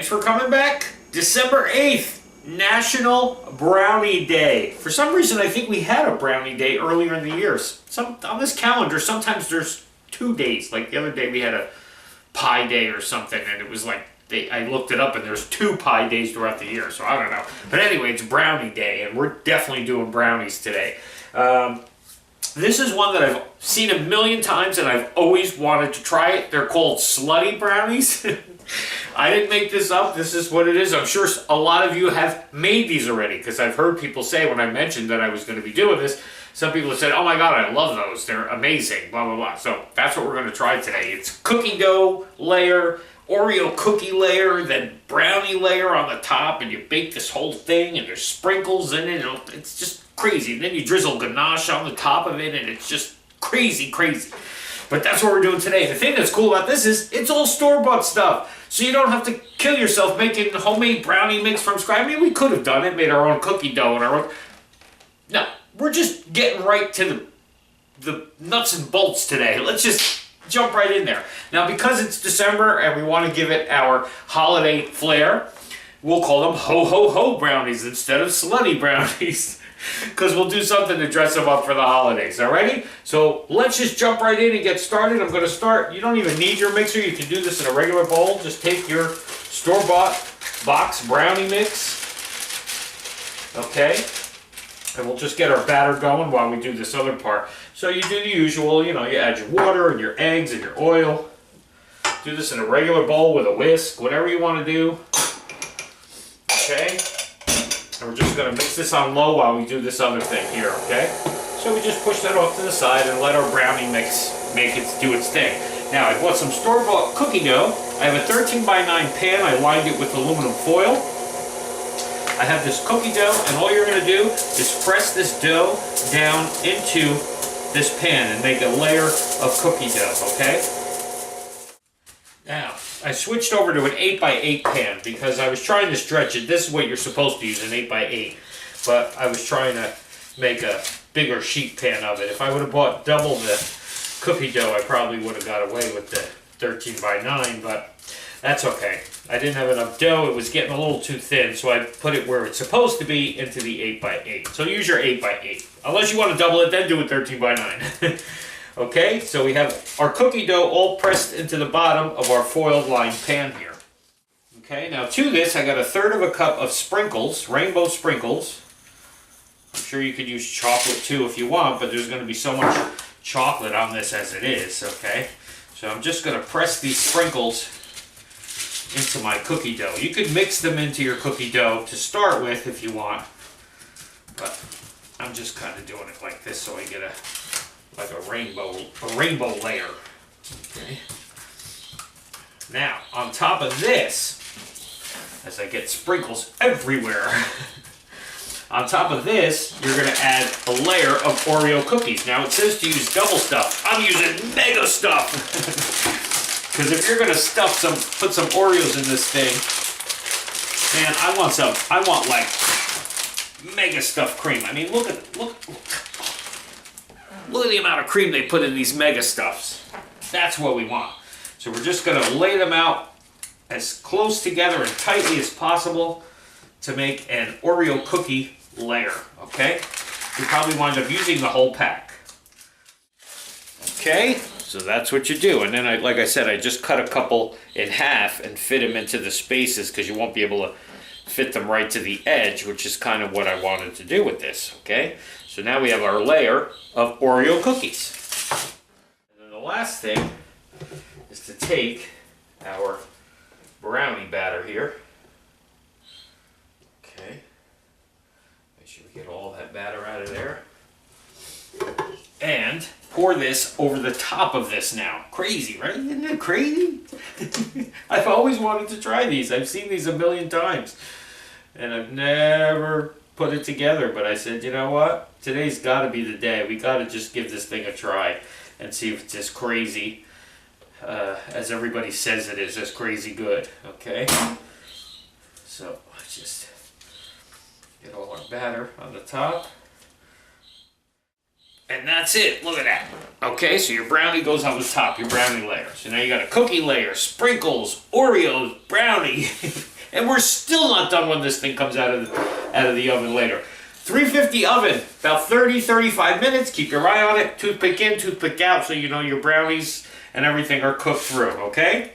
for coming back. December 8th, National Brownie Day. For some reason, I think we had a Brownie Day earlier in the years. On this calendar, sometimes there's 2 days. Like the other day, we had a Pie Day or something, and it was like, I looked it up, and there's 2 Pie Days throughout the year, so I don't know. But anyway, it's Brownie Day, and we're definitely doing brownies today. This is one that I've seen a million times, and I've always wanted to try it. They're called slutty brownies. I didn't make this up. This is what it is. I'm sure a lot of you have made these already, because I've heard people say when I mentioned that I was going to be doing this, some people have said, oh my god, I love those. They're amazing, blah, blah, blah. So that's what we're going to try today. It's cookie dough layer, Oreo cookie layer, then brownie layer on the top, and you bake this whole thing, and there's sprinkles in it. It's just crazy. And then you drizzle ganache on the top of it, and it's just crazy, crazy. But that's what we're doing today. The thing that's cool about this is it's all store-bought stuff. So you don't have to kill yourself making homemade brownie mix from scratch. I mean, we could have done it, made our own cookie dough and our own... No, we're just getting right to the nuts and bolts today. Let's just jump right in there. Now, because it's December and we want to give it our holiday flair, we'll call them ho-ho-ho brownies instead of slutty brownies. Because we'll do something to dress them up for the holidays, alrighty? So let's just jump right in and get started. I'm going to start, you don't even need your mixer, you can do this in a regular bowl. Just take your store-bought box brownie mix, okay? And we'll just get our batter going while we do this other part. So you do the usual, you know, you add your water and your eggs and your oil. Do this in a regular bowl with a whisk, whatever you want to do, okay? And we're just going to mix this on low while we do this other thing here, okay? So we just push that off to the side and let our brownie mix do its thing. Now, I bought some store-bought cookie dough. I have a 13 by 9 pan. I lined it with aluminum foil. I have this cookie dough, and all you're going to do is press this dough down into this pan and make a layer of cookie dough, okay? Now, I switched over to an 8 by 8 pan because I was trying to stretch it. This is what you're supposed to use, an 8 by 8. But I was trying to make a bigger sheet pan of it. If I would have bought double the cookie dough, I probably would have got away with the 13 by 9, but that's okay. I didn't have enough dough. It was getting a little too thin, so I put it where it's supposed to be into the 8 by 8. So use your 8 by 8. Unless you want to double it, then do it 13 by 9. Okay, so we have our cookie dough all pressed into the bottom of our foil-lined pan here. Okay, now to this, I got 1/3 cup of sprinkles, rainbow sprinkles. I'm sure you could use chocolate too if you want, but there's going to be so much chocolate on this as it is, okay? So I'm just going to press these sprinkles into my cookie dough. You could mix them into your cookie dough to start with if you want, but I'm just kind of doing it like this so I get like a rainbow layer. Okay. Now, on top of this, as I get sprinkles everywhere, on top of this, you're going to add a layer of Oreo cookies. Now, it says to use double stuff. I'm using mega stuff. Because if you're going to put some Oreos in this thing, man, I want like mega stuffed cream. I mean, look at the amount of cream they put in these mega stuffs. That's what we want. So we're just going to lay them out as close together and tightly as possible to make an Oreo cookie layer, okay? You probably wind up using the whole pack. Okay, so that's what you do. And then, like I said, I just cut a couple in half and fit them into the spaces because you won't be able to fit them right to the edge, which is kind of what I wanted to do with this, okay? So now we have our layer of Oreo cookies. And then the last thing is to take our brownie batter here. Okay. Make sure we get all that batter out of there. And pour this over the top of this now. Crazy, right? Isn't it crazy? I've always wanted to try these. I've seen these a million times. And I've never put it together, but I said, you know what? Today's got to be the day. We got to just give this thing a try and see if it's as crazy as everybody says it is, as crazy good, okay? So let's just get all our batter on the top. And that's it. Look at that. Okay, so your brownie goes on the top, your brownie layer. So now you got a cookie layer, sprinkles, Oreos, brownie. And we're still not done when this thing comes out of the oven later. 350 oven, about 30-35 minutes. Keep your eye on it. Toothpick in, toothpick out, so you know your brownies and everything are cooked through, okay?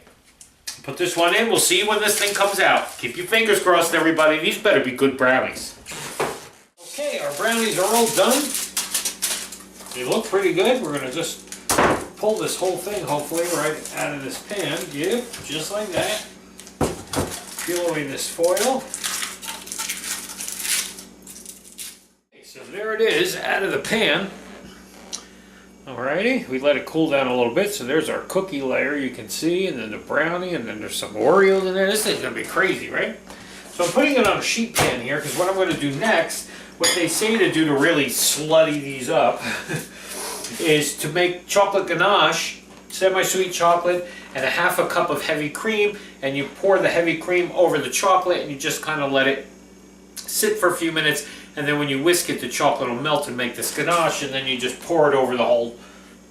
Put this one in. We'll see when this thing comes out. Keep your fingers crossed, everybody. These better be good brownies. Okay, our brownies are all done. They look pretty good. We're going to just pull this whole thing, hopefully, right out of this pan. Yep, just like that. Peel away this foil. So there it is, out of the pan. Alrighty, we let it cool down a little bit. So there's our cookie layer, you can see, and then the brownie, and then there's some Oreos in there. This thing's gonna be crazy, right? So I'm putting it on a sheet pan here, because what I'm gonna do next, what they say to do to really slutty these up, is to make chocolate ganache, semi-sweet chocolate, and a half a cup of heavy cream, and you pour the heavy cream over the chocolate, and you just kind of let it sit for a few minutes. And then when you whisk it, the chocolate will melt and make this ganache, and then you just pour it over the whole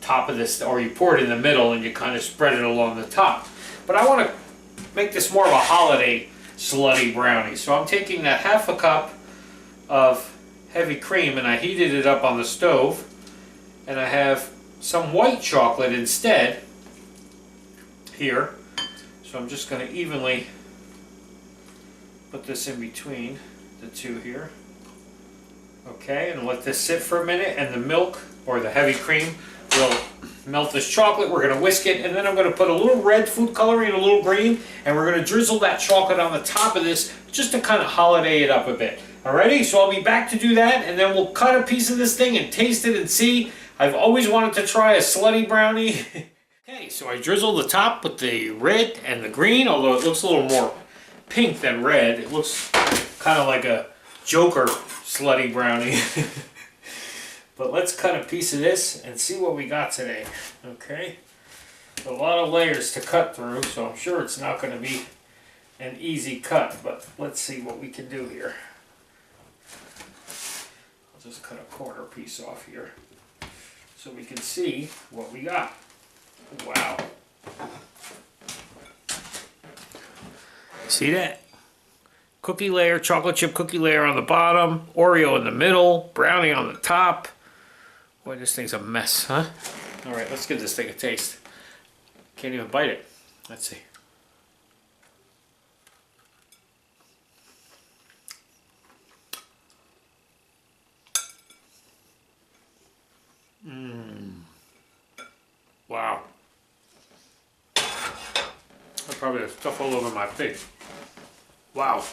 top of this, or you pour it in the middle and you kind of spread it along the top. But I want to make this more of a holiday slutty brownie. So I'm taking that half a cup of heavy cream and I heated it up on the stove, and I have some white chocolate instead here. So I'm just going to evenly put this in between the two here. Okay, and let this sit for a minute, and the milk or the heavy cream will melt this chocolate. We're going to whisk it, and then I'm going to put a little red food coloring and a little green, and we're going to drizzle that chocolate on the top of this just to kind of holiday it up a bit. Alrighty, so I'll be back to do that, and then we'll cut a piece of this thing and taste it and see. I've always wanted to try a slutty brownie. Okay, so I drizzle the top with the red and the green, although it looks a little more pink than red. It looks kind of like a Joker slutty brownie. But let's cut a piece of this and see what we got today. Okay, a lot of layers to cut through, so I'm sure it's not going to be an easy cut, but let's see what we can do here. I'll just cut a corner piece off here so we can see what we got. Wow, see that? Cookie layer, chocolate chip cookie layer on the bottom, Oreo in the middle, brownie on the top. Boy, this thing's a mess, huh? All right, let's give this thing a taste. Can't even bite it. Let's see. Wow. I probably have stuff all over my face. Wow.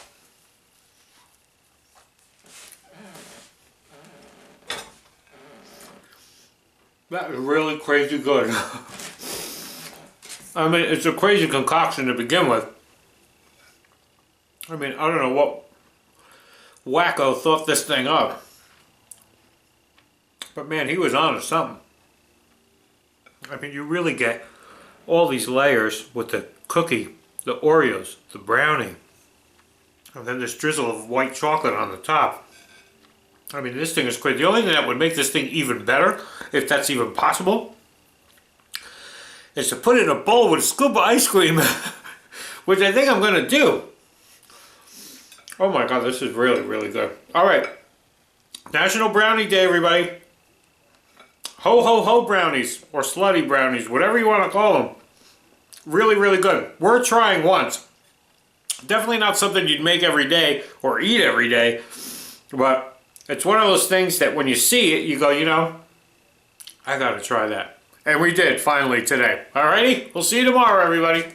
That is really crazy good. I mean, it's a crazy concoction to begin with. I mean, I don't know what wacko thought this thing up. But man, he was on to something. I mean, you really get all these layers with the cookie, the Oreos, the brownie, and then this drizzle of white chocolate on the top. I mean, this thing is great. The only thing that would make this thing even better, if that's even possible, is to put it in a bowl with a scoop of ice cream, which I think I'm going to do. Oh my God, this is really, really good. All right. National Brownie Day, everybody. Ho, ho, ho brownies, or slutty brownies, whatever you want to call them. Really, really good. We're trying once. Definitely not something you'd make every day or eat every day, but it's one of those things that when you see it, you go, you know, I gotta try that. And we did, finally, today. Alrighty, we'll see you tomorrow, everybody.